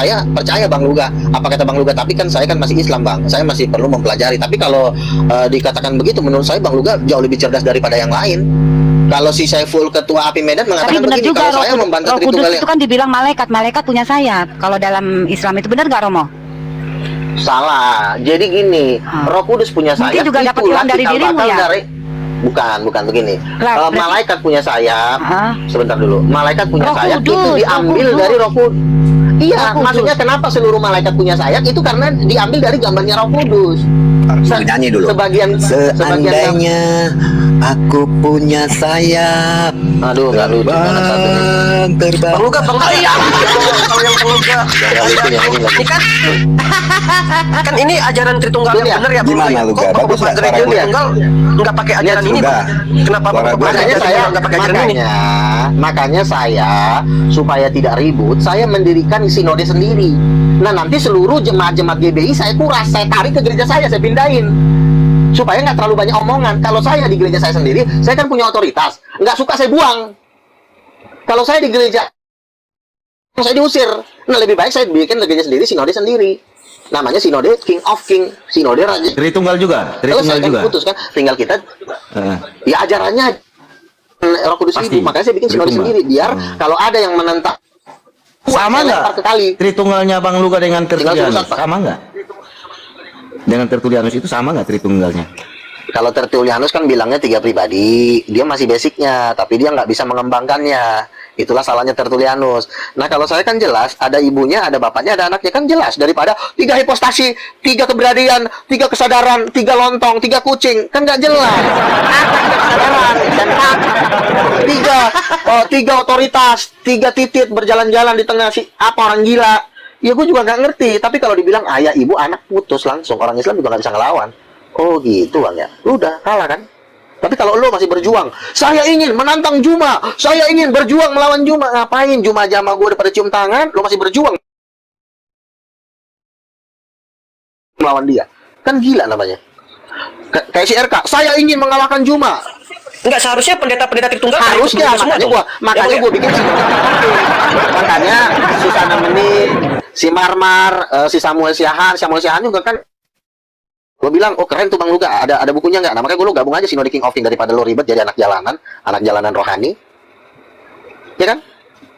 saya percaya Bang Luga. Apa kata Bang Luga? Tapi kan saya kan masih Islam, Bang. Saya masih perlu mempelajari. Tapi kalau dikatakan begitu, menurut saya Bang Luga jauh lebih cerdas daripada yang lain. Kalau si Saiful ketua API Medan mengatakan begini, juga, kalau saya membantah Roh Kudus Tritunggal itu kan dibilang malaikat punya sayap. Kalau dalam Islam itu benar nggak, Romo? salah. Jadi gini, Roh Kudus punya sayap. Mungkin juga dapat ilham dari dirimu ya? Bukan begini. Berarti... malaikat punya sayap. Sebentar dulu. Malaikat punya sayap itu diambil dari Roh Kudus. Iya, maksudnya kenapa seluruh malaikat punya sayap itu karena diambil dari gambarnya Roh Kudus. Nyanyi dulu. Seandainya aku punya sayap. Aduh, nggak lucu banget satunya. Terbang. Perlu gak? Kalau yang perlu gak? Ini kan ini ajaran Tritunggal yang benar ya, Bang. Gimana lu Kok Bapak gereja Tritunggal nggak pakai ajaran ini, Bang? Kenapa Bapak makanya saya nggak pakai ajaran ini? Makanya saya supaya tidak ribut, saya mendirikan sinode sendiri. Nah, nanti seluruh jemaat-jemaat GBI saya kuras, saya tarik ke gereja saya pindahin. Supaya nggak terlalu banyak omongan. Kalau saya di gereja saya sendiri, saya kan punya otoritas. Nggak suka saya buang. Kalau saya di gereja, saya diusir. Nah, lebih baik saya bikin gereja sendiri, sinode sendiri. Namanya sinode King of King, sinode Raja. Tritunggal juga, Tritunggal juga. Putus kan, tinggal kita. Ya ajarannya Roh Kudus itu. Makanya saya bikin sinode sendiri. Biar kalau ada yang menentang, sama nggak? Tritunggalnya Bang Luga dengan Tertulianus sama nggak? Dengan Tertulianus itu sama nggak Tritunggalnya? Kalau Tertulianus kan bilangnya 3 pribadi, dia masih basicnya, tapi dia nggak bisa mengembangkannya. Itulah salahnya Tertulianus. Nah, kalau saya kan jelas, ada ibunya, ada bapaknya, ada anaknya, kan jelas. Daripada 3 hipostasi, 3 keberadian, 3 kesadaran, 3 lontong, 3 kucing, kan nggak jelas. Kesadaran dan hak. 3 otoritas, 3 titik berjalan-jalan di tengah orang gila. Ya gue juga nggak ngerti. Tapi kalau dibilang ayah, ibu, anak putus langsung, orang Islam juga nggak bisa ngelawan. Oh gitu Bang ya. Lu udah kalah kan? Tapi kalau lo masih berjuang, saya ingin menantang Juma, saya ingin berjuang melawan Juma. Ngapain Juma jama gue daripada cium tangan, lo masih berjuang melawan dia. Kan gila namanya. Kayak si RK, saya ingin mengalahkan Juma. Enggak, seharusnya pendeta-pendeta Tritunggal harusnya, makanya gue bikin makanya Susana Menik, si Marmar, si Samuel Siahan juga kan. Gue bilang, oh keren tuh Bang Luga, ada bukunya nggak? Nah makanya gue lo gabung aja sinode King of King daripada lo ribet jadi anak jalanan rohani, ya kan?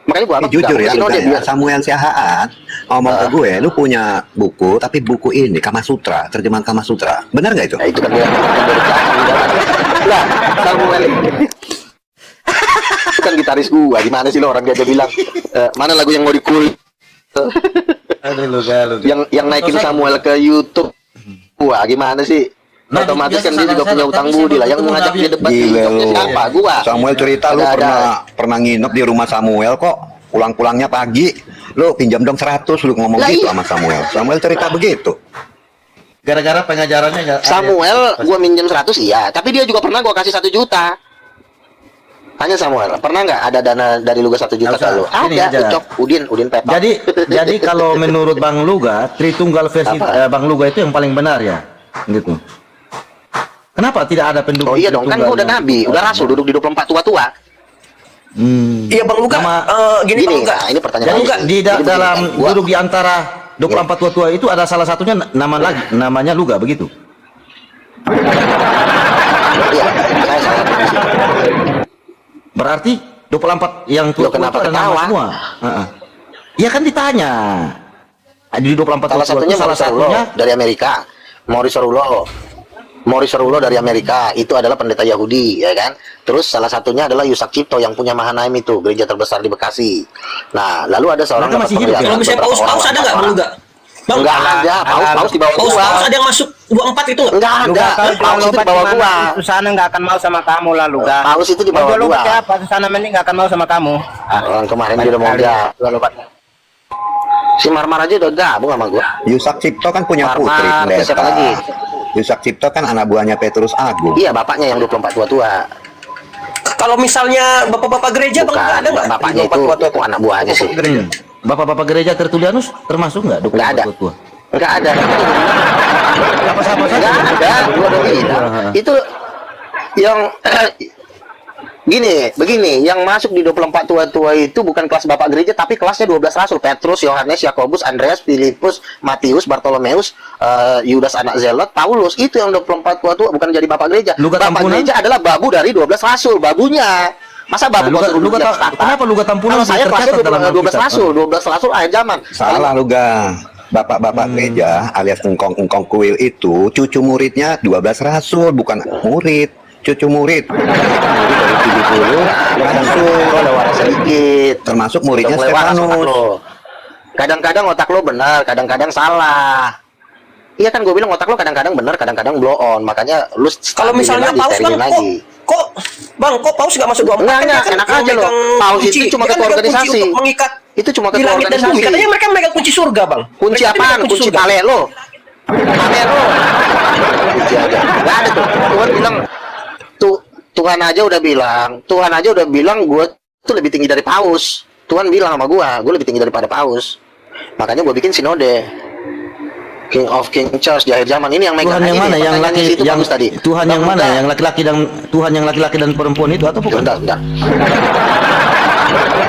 Makanya gue jujur ya, Luga, ya, Samuel Siahaan ngomong ke gue, lu punya buku, tapi buku ini Kama Sutra, terjemahan Kama Sutra, benar nggak itu? Nah, itu kan lah, Samuel itu kan gitaris gue, gimana sih lo orang dia bilang, mana lagu yang mau dikul? Yang naikin Samuel ke YouTube. Wah, gimana sih? Otomatis kan dia juga punya utang budi lah. Yang mau ngajak dia debat siapa? Gua. Samuel cerita lu pernah nginep di rumah Samuel kok. Pulang-pulangnya pagi. Lu pinjam dong 100 lu ngomong gitu sama Samuel. Samuel cerita begitu. Gara-gara pengajarannya Samuel gua minjem 100 iya, tapi dia juga pernah gua kasih 1 juta. Tanya Samuel, pernah nggak ada dana dari Luga 1 juta ke lu? Ada, Ucok, Udin Pepak. Jadi kalau menurut Bang Luga, Tritunggal versi Bang Luga itu yang paling benar ya, gitu. Kenapa tidak ada pendukung? Oh iya dong, kan gua udah nabi, udah rasul, duduk di 24 tua-tua. Iya Bang Luga, gini Bang Luga. Nah, ini pertanyaan. Jadi di dalam duduk di antara 24 tua-tua itu ada salah satunya namanya Luga begitu. Iya, saya salah satu di situ. Berarti 24 yang tua kenapa ada nama semua. Iya kan ditanya. Di 24 salah satunya dari Amerika. Maurice Cerullo dari Amerika, itu adalah pendeta Yahudi, ya kan? Terus salah satunya adalah Yusak Cipto yang punya Mahanaim itu, gereja terbesar di Bekasi. Nah, lalu ada seorang masih hidup ya? Kalau misalnya paus ada nggak Bang Luga? Bang, enggak ada, paus di bawah gua. Paus ada yang masuk 24 itu enggak ada. Paus itu di bawah gua. Susana enggak akan mau sama kamu lah, Luga. Paus itu di bawah gua. Siapa? Susana Menik enggak akan mau sama kamu. Orang kemarin dia udah mau dia. Si Marmar aja udah gabung sama gua. Yusak Cipto kan punya putri, siapa lagi? Yusak Cipto kan anak buahnya Petrus Agung. Iya, bapaknya yang 24 tua-tua. Kalau misalnya bapak-bapak gereja Bang ada nggak? Bapaknya itu anak buahnya sih. Bapak-bapak gereja Tertulianus termasuk nggak? Nggak ada. Nggak ada. Nggak ada. Gua udah bilang. Itu yang Begini, yang masuk di 24 tua-tua itu bukan kelas bapak gereja, tapi kelasnya 12 rasul. Petrus, Yohanes, Yakobus, Andreas, Filipus, Matius, Bartolomeus, Yudas anak Zelot, Paulus. Itu yang 24 tua-tua, bukan jadi bapak gereja. Luka Bapak Tampunan? gereja adalah babu dari 12 rasul, babunya. Masa babu Nah, kok Luka kenapa Luka Tampunan Kalau saya kelasnya tercatat dalam 12 Alkitab? rasul, 12 rasul akhir zaman. Salah lu ga. Bapak-bapak gereja alias engkong kuil itu cucu muridnya 12 rasul, bukan murid, cucu murid. Murid dari 70 rasul, Lewat sedikit. termasuk muridnya Udah mulai waras otak Stefanus. lo. Kadang-kadang otak lo benar, kadang-kadang salah. Iya kan gue bilang otak lo kadang-kadang benar, kadang-kadang blow on. Makanya lu Kalau misalnya Paus bang, kok Paus nggak masuk 24? Enggak, Kan dia kan enak aja loh. memegang Paus kunci. itu cuma Dia kan ketua megang kunci organisasi. untuk mengikat Itu cuma di ketua langit dan bumi. organisasi. Katanya mereka memegang kunci surga bang. Kunci Mereka apaan? memegang Kunci surga. tale lo. Tale lo. Kunci aja. Enggak ada tuh. Tuhan bilang Tuhan aja udah bilang gue tuh lebih tinggi dari Paus. Tuhan bilang sama gue lebih tinggi daripada Paus. Makanya gue bikin sinode. King of King Church di akhir zaman ini yang megang. Tuhan yang mana? Yang pertanyaannya laki situ yang bagus tadi. Tuhan yang Bang, mana? bentar. Yang laki-laki dan Tuhan yang laki-laki dan perempuan itu atau bukan? Bentar.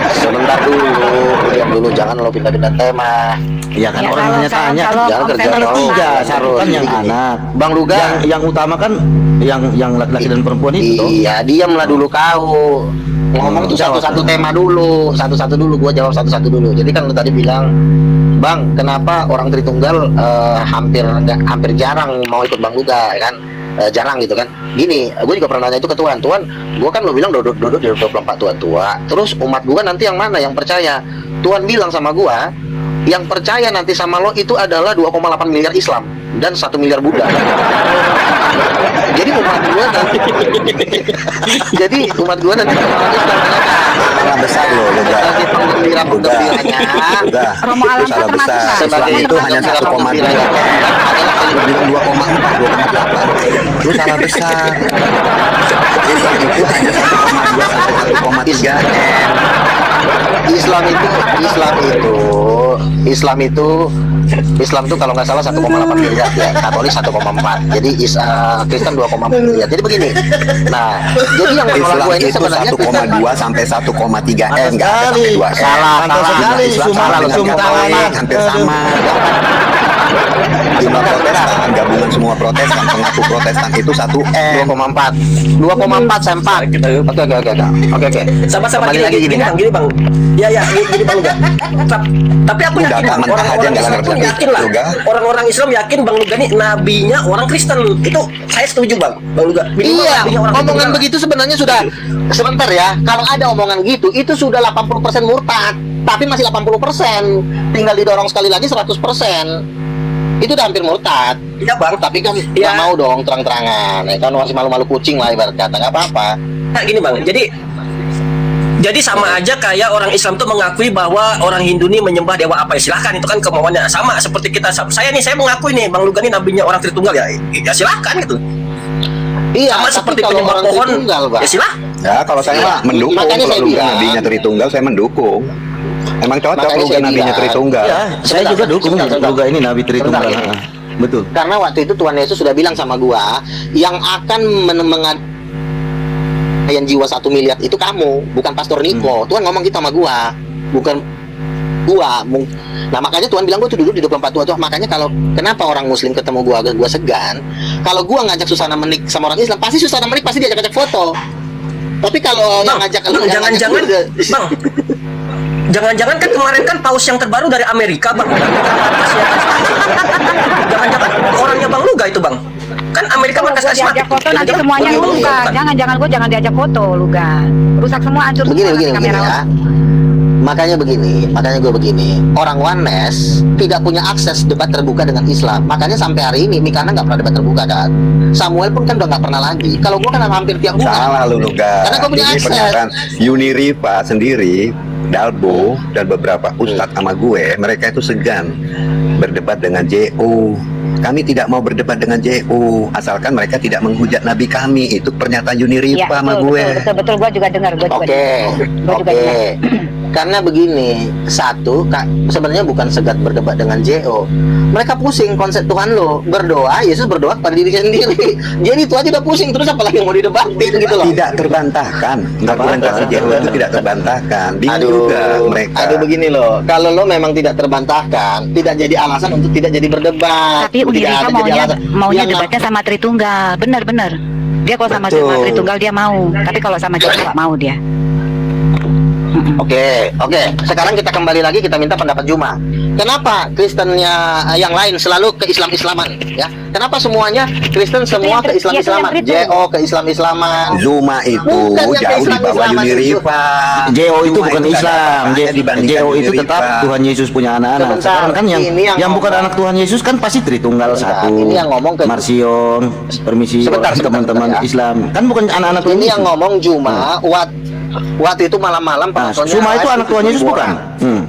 Sebentar dulu, diam dulu, jangan lo pindah-pindah tema. Ya kan Ya, orang kalau- tanya-tanya kan kalau- Jangan kalau kerja family dong. tiga, Terus, satu kan yang Gini. anak. Bang Luga. Yang utama kan yang laki-laki dan perempuan itu. toh. Iya, diamlah dulu kau. Ngomong tuh Jawab, satu-satu Bang. tema dulu, satu-satu dulu. Gua jawab satu-satu dulu. Jadi kan lu tadi bilang, Bang, kenapa orang Tritunggal hampir jarang mau ikut Bang Luga, ya kan? Jarang gitu kan. Gini, gue juga pernah nanya itu ke Tuhan. Tuhan, gue kan lo bilang duduk di 24 tua-tua. Terus umat gue nanti yang mana yang percaya? Tuhan bilang sama gue, yang percaya nanti sama lo itu adalah 2,8 miliar Islam dan 1 miliar Buddha. Jadi umat gue nanti jadi umat gue nanti Salah besar lo, Luga. sebagai penggembira-penggembiranya Udah, Romo itu Alam salah termasuk besar. nggak? Islam sebagai itu hanya 1,2. Lu bilang 2,4, 2,8. Lu salah besar. Islam itu hanya 1,2 sampai 1,3 M. Islam itu kalau nggak salah 1,8 miliar ya, Katolik 1,4. Jadi Kristen 2,4 miliar. Jadi begini. Nah, jadi yang menolak Islam gue ini itu sebenarnya 1,2 sampai 1,3 M, nggak ada sampai 2 M. Salah sekali, Islam cuma sama dengan cium Katolik, tangan. hampir sama. Jumlah Protestan, gabungan semua Protestan, pengaku Protestan itu 1 M. 2,4 sempat. Oke. Sama-sama Kembali lagi gini kan. gini bang. Ya, gini bang Luga. Tapi aku Udah, yakin mentah aja, orang-orang nggak Islam pun ngerti. yakin lah. Luga. Orang-orang Islam yakin Bang Luga ini nabinya orang Kristen. Itu saya setuju Bang Luga. Minimal Iya, nabinya orang omongan Kristen. begitu sebenarnya sudah sebentar ya. Kalau ada omongan gitu, itu sudah 80% murtad, tapi masih 80%. Tinggal didorong sekali lagi 100%. Itu udah hampir murtad. Iya Bang. Tapi kan nggak Iya. mau dong terang-terangan. Ya kan masih malu-malu kucing lah ibarat kata, nggak apa-apa. Nah, gini Bang. Jadi sama aja kayak orang Islam tuh mengakui bahwa orang Hindu ini menyembah dewa apa ya, silahkan, itu kan kemauannya sama seperti kita. Saya mengakui nih Bang Luga ini nabinya orang Tritunggal ya silahkan gitu. Iya, Sama tapi seperti kalau penyembah orang pohon Tritunggal, Bang. ya silahkan. Ya, kalau saya mah mendukung. Makanya Kalau saya Luga bilang. nabinya Tritunggal, saya mendukung. Emang cocok Makanya Luga saya nabinya bilang. Tritunggal. Ya, saya juga dukung sebentar. Luga ini Nabi Tritunggal. Sebentar, Ah, betul. Karena waktu itu Tuhan Yesus sudah bilang sama gua, yang akan yang jiwa 1 miliar itu kamu, bukan Pastor Niko. Tuhan ngomong gitu sama gua, bukan gua. Nah makanya Tuhan bilang gua tuh dulu di 24 tua. Makanya kalau kenapa orang Muslim ketemu gua segan. Kalau gua ngajak Susana menik sama orang Islam, pasti Susana menik pasti diajak-ajak foto. Tapi kalau yang ngajak Jangan-jangan Bang. Jangan-jangan kan kemarin kan paus yang terbaru dari Amerika Bang. Jangan-jangan orangnya Bang Luga itu Bang. Kan Amerika Kalau markas gue diajak karismatik. foto nanti semuanya rusak. Jangan gue jangan diajak foto, Luga. Rusak semua, hancur begini semua nanti kamera. ya. Makanya gue begini. Orang Oneness tidak punya akses debat terbuka dengan Islam. Makanya sampai hari ini Mikana nggak pernah debat terbuka kan. Samuel pun kan udah nggak pernah lagi. Kalau gue kan hampir tiap bulan. Salah lu Luga. Karena gua punya Ini akses. pernyataan Uniriva sendiri, Dalbo dan beberapa ustadz sama gue, mereka itu segan berdebat dengan JO. Kami tidak mau berdebat dengan JO asalkan mereka tidak menghujat Nabi kami. Itu pernyataan Uniriva Iya, sama gue. betul. Gue juga dengar. Gue juga Oke. dengar. Karena begini, satu, sebenarnya bukan segat berdebat dengan JO. Mereka pusing konsep Tuhan lo. Berdoa, Yesus berdoa pada diri sendiri. Jadi itu aja udah pusing, terus apalagi yang mau didebatin gitu loh. Tidak terbantahkan. Argumentasi JO itu tidak terbantahkan. Bingung Aduh, juga mereka. aduh begini loh. Kalau lo memang tidak terbantahkan, tidak jadi alasan untuk tidak jadi berdebat. Tapi Uni Tidak Rika ada jadi alasan. maunya Yang debatnya sama Tritunggal. Bener. Dia kalau sama Betul. Tritunggal dia mau. Tapi kalau sama JO nggak mau dia. Oke. Sekarang kita kembali lagi, kita minta pendapat Juma. Kenapa Kristennya yang lain selalu ke Islam-Islaman? Ya, kenapa semuanya Kristen semua ke Islam-Islaman? JO ke Islam-Islaman. Zuma itu Bukan yang jauh di bawah Islam-Islaman Uni itu. Riva. JO itu Zuma bukan nggak ada Islam. apa-apanya dibandingkan JO Uni itu Riva. tetap Tuhan Yesus punya anak-anak. Sebentar, Sekarang kan yang ini yang bukan ngomong. anak Tuhan Yesus kan pasti Tritunggal Sebentar, satu. ini yang ngomong ke- Marsion, permisi Sebentar, teman-teman ya. Islam. Kan bukan anak-anak Tuhan Ini Yesus. yang ngomong Juma. Waktu itu malam-malam Nah, penontonnya Zuma itu live anak Tuhan Yesus 7.000 bukan? orang.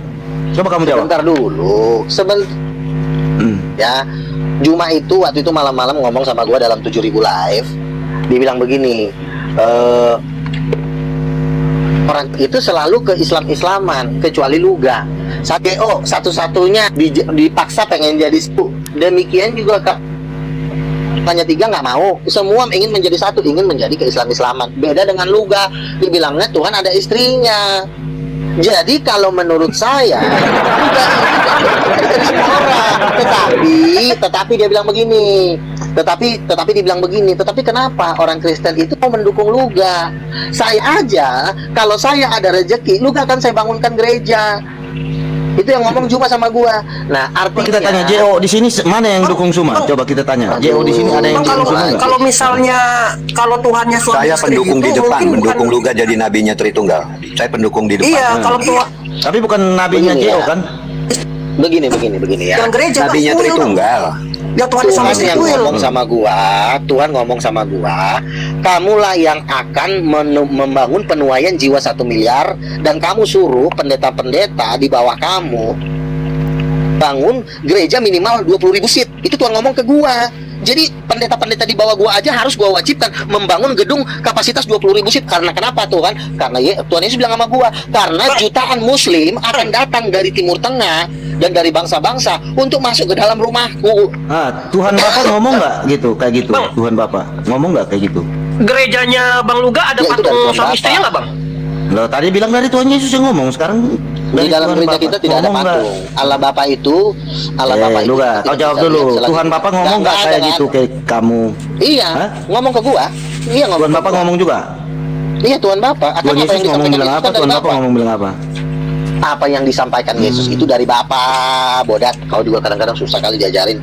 Coba kamu jawab. Sebentar dulu. Ya, Juma itu waktu itu malam-malam ngomong sama gua dalam 7.000 live. Dia bilang begini, orang itu selalu ke Islam-Islaman kecuali Luga. JO satu-satunya dipaksa pengen jadi sepuh. Demikian juga hanya 3 nggak mau, semua ingin menjadi satu, ingin menjadi ke Islam-Islaman. Beda dengan Luga, dibilangnya Tuhan ada istrinya. Jadi kalau menurut saya Luga ini dari semua orang, tetapi dia bilang begini, tetapi dibilang begini, tetapi kenapa orang Kristen itu mau mendukung Luga? Saya aja, kalau saya ada rezeki, Luga akan saya bangunkan gereja. Itu yang ngomong Juma sama gua. Nah, artinya Kita tanya JO di sini mana yang dukung Zuma? Coba kita tanya. JO di sini ada yang Bang, dukung Zuma nggak? kalau misalnya kalau Tuhannya suami Saya istri pendukung di gitu, depan, mungkin mendukung bukan- Luga jadi nabinya Tritunggal. Saya pendukung di depan. Iya, kalau Tuhan Tapi bukan nabinya Begini JO ya. kan? begini ya. yang gereja Bang, Nabinya kuil, Bang. Tritunggal. Ya Tuhan suami Tuhan istri yang kuil. ngomong sama gua, Tuhan ngomong sama gua, kamulah yang akan membangun penuaian jiwa 1 miliar, dan kamu suruh pendeta-pendeta di bawah kamu bangun gereja minimal 20.000 seat. Itu Tuhan ngomong ke gua. Jadi pendeta-pendeta di bawah gua aja harus gua wajibkan membangun gedung kapasitas 20.000 seat. Karena kenapa Tuhan? Karena Tuhan Yesus bilang sama gua, karena jutaan muslim akan datang dari Timur Tengah dan dari bangsa-bangsa untuk masuk ke dalam rumahku. Tuhan Bapak ngomong nggak gitu kayak gitu? Bang. Tuhan Bapak ngomong nggak kayak gitu? Gerejanya Bang Luga ada Ya, itu dari patung Tuhan suami Bapak. istrinya nggak Bang? Loh tadi bilang dari Tuhan Yesus yang ngomong, sekarang Di dari dalam Tuhan gereja Bapak. kita tidak ada Ngomong nggak? patung. Allah Bapa itu, Allah Bapa itu. Luga, tidak kau jawab bisa dulu. lihat selagi- Tuhan Bapak ngomong nggak ada, kayak nggak gitu ada. kayak kamu? Iya, Hah? ngomong ke gua. Iya, ngomong. Tuhan ke Bapak gua. ngomong juga. Iya, Tuhan Bapak. Tuhan Yesus ngomong disampaikan bilang Yesus apa? kan dari Tuhan Bapak ngomong bilang apa? Apa yang disampaikan Yesus itu dari Bapa, Bodat. Kau juga kadang-kadang susah kali diajarin.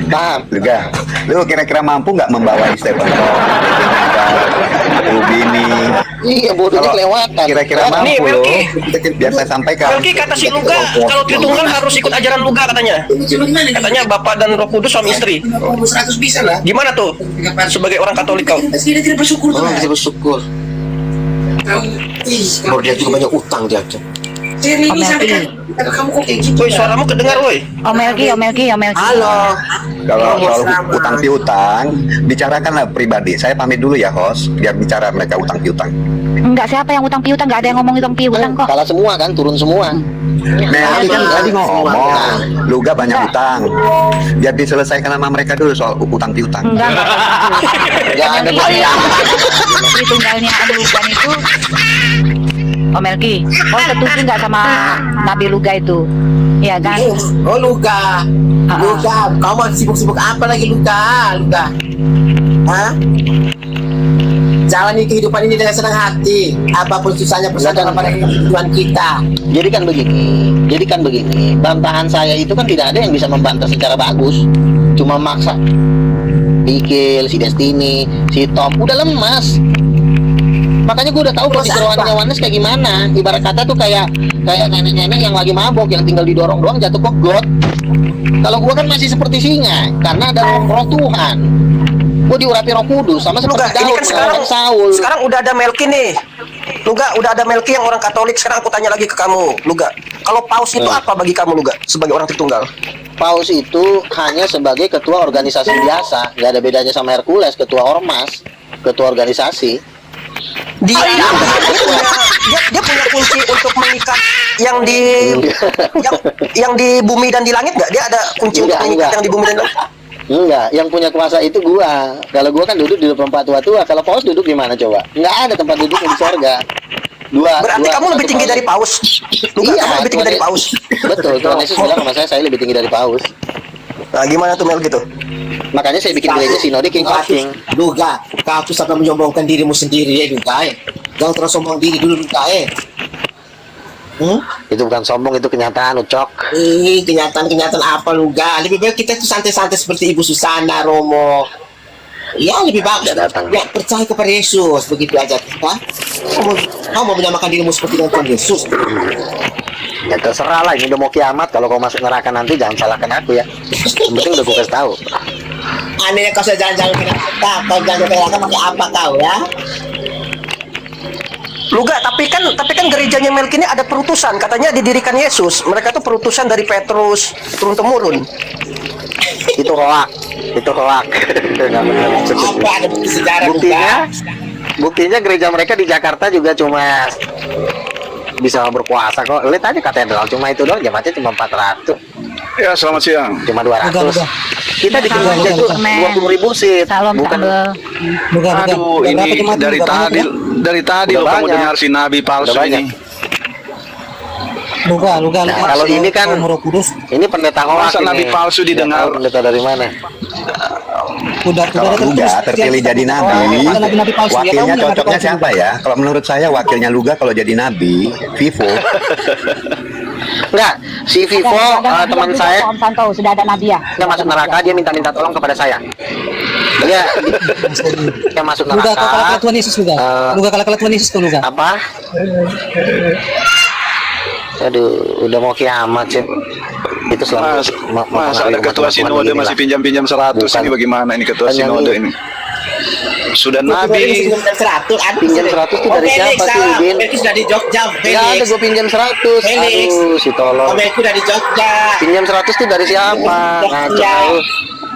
Paham? Luga, lu kira-kira mampu nggak membawa Stephen Rubini? Iya, bodohnya kelewatan. Kira-kira Paham? Nih, mampu lo? Melki. Biar saya sampaikan. Melki kata si Luga, kalau Tritunggal harus ikut ajaran Luga katanya. Katanya Bapak dan Roh Kudus suami istri. 100 bisa lah. Gimana tuh? Sebagai orang Katolik kau? Dia tidak bersyukur tuh. Orang bersyukur. Baru dia juga banyak utang dia. Saya ini sampaikan ke kamu kok kayak gitu. Woi, suaramu kedengar, woi. Om Melki. Halo. Kalau soal utang piutang, bicarakanlah pribadi. Saya pamit dulu ya host, biar bicara mereka utang piutang. Enggak, siapa yang utang piutang? Enggak ada yang ngomong utang piutang kok. Kalah semua kan, turun semua. Nah, kan tadi ngomong, Nah. Luga banyak utang. Biar diselesaikan sama mereka dulu soal utang piutang. Enggak. Enggak ada Tritunggalnya Lugan itu. Om Melki, kau setuju nggak sama Nabi Luga itu? Iya kan? Oh Luka, Luka, kamu sibuk-sibuk apa lagi Luka? Hah? Jalani kehidupan ini dengan senang hati. Apapun susahnya bersama pada Tuhan kita. Jadi kan begini, bantahan saya itu kan tidak ada yang bisa membantah secara bagus. Cuma maksa. Pikil, si Destiny, si Tom udah lemas. Makanya gue udah tahu Terus kerohannya apa? Yohanes kayak gimana. Ibarat kata tuh kayak nenek-nenek yang lagi mabok, yang tinggal didorong doang jatuh ke got. Kalau gue kan masih seperti singa, karena ada roh Tuhan. Gue diurapi Roh Kudus sama Luga, seperti ini Daud kan sekarang melawan Saul. sekarang udah ada Melki nih. Luga, udah ada Melki yang orang Katolik. Sekarang aku tanya lagi ke kamu, Luga. Kalau paus itu apa bagi kamu, Luga, sebagai orang Tritunggal? Paus itu hanya sebagai ketua organisasi biasa, nggak ada bedanya sama Hercules, ketua ormas, ketua organisasi. Dia dia punya kunci untuk mengikat yang di yang di bumi dan di langit nggak? Dia ada kunci untuk mengikat yang di bumi dan langit? Enggak, yang punya kuasa itu gua. Kalau gua kan duduk di tempat tua-tua. Kalau Paus duduk di mana coba? Enggak ada tempat duduk di sorga. Berarti kamu lebih tinggi dari Paus. Luga, Iya, kamu lebih tinggi dari Paus. Betul, Tuhan Yesus bilang sama saya lebih tinggi dari Paus. Nah, gimana tuh Mel gitu? Makanya saya bikin gereja sinode King of King. Luga, kau tuh sampai menyombongkan dirimu sendiri ya, Luga. Jangan terus sombong diri dulu, Luga. Itu bukan sombong, itu kenyataan, Ucok. Kenyataan apa, Luga? Lebih baik kita tuh santai-santai seperti Ibu Susana, Romo. Ya, lebih bagus. Udah datang. Ya, percaya kepada Yesus, begitu aja. Kau mau menyamakan dirimu seperti dengan Tuhan Yesus. Ya terserah lah, ini udah mau kiamat. Kalau kau masuk neraka nanti jangan salahkan aku ya. Yang penting udah gue kasih tahu. Anehnya kau sudah jalan-jalan ke neraka. Kau jalan ke neraka pakai apa kau ya? Luga, tapi kan gerejanya Melki ini ada perutusan, katanya didirikan Yesus. Mereka tuh perutusan dari Petrus turun temurun. Itu hoak. Nggak benar. Apa ada bukti sejarah, Buktinya gereja mereka di Jakarta juga cuma bisa berkuasa kok. Lihat aja katedral cuma itu doang, jemaatnya cuma 400, Ya, selamat siang. cuma 200. Kita di gereja itu 20.000 sih, Salam bukan. Sambel. Aduh, ini dari tadi Udah lo kamu banyak. dengar si nabi palsu Udah banyak. ini. Nah, kalau ini kan ini pendeta hoak Masa ini. nabi palsu didengar? Nggak tahu pendeta dari mana? Kalau Luga terpilih jadi nabi, wakilnya cocoknya siapa ya? Kalau menurut saya wakilnya Luga kalau jadi nabi, Vivo. Enggak, si Vivo teman saya Om Santo sudah ada nabi ya. dia masuk neraka, dia minta tolong kepada saya. Dia masuk Luga neraka. kalah Tuhan Yesus Luga. Luga kalah Tuhan Yesus tuh Luga. Apa? Aduh, udah mau kiamat sih. Itu selama Masa ada ketua sinode masih pinjam-pinjam 100 ini bagaimana ini ketua sinode ini? Sudah nabi. Pinjam 100 itu dari siapa sih, Udin? Melki sudah di Jogja. Ya ada gue pinjam 100. Felix. Aduh, si tolong. Melki udah di Jogja. Pinjam 100 itu dari siapa? Ngaco.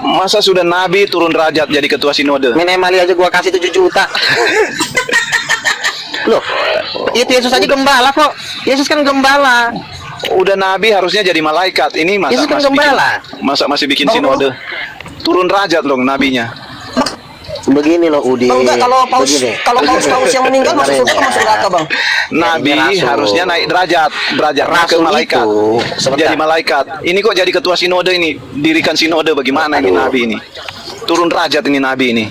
Masa sudah nabi turun derajat jadi ketua sinode? Minimal aja gua kasih 7 juta. Loh, itu Yesus aja gembala kok. Yesus kan gembala. Udah nabi harusnya jadi malaikat. Ini masa Yesus kan masih bikin, gembala. masa masih bikin sinode? Turun derajat loh nabinya. Begini loh, Udin. Bang, enggak, kalau paus Begini. yang meninggal masuk surga masuk neraka, Bang. Nabi Ya, ini rasul. harusnya naik derajat ke Rasul malaikat. itu, sebentar. Jadi malaikat. Ini kok jadi ketua sinode ini? Dirikan sinode bagaimana ini Aduh. nabi ini? Turun derajat ini nabi ini.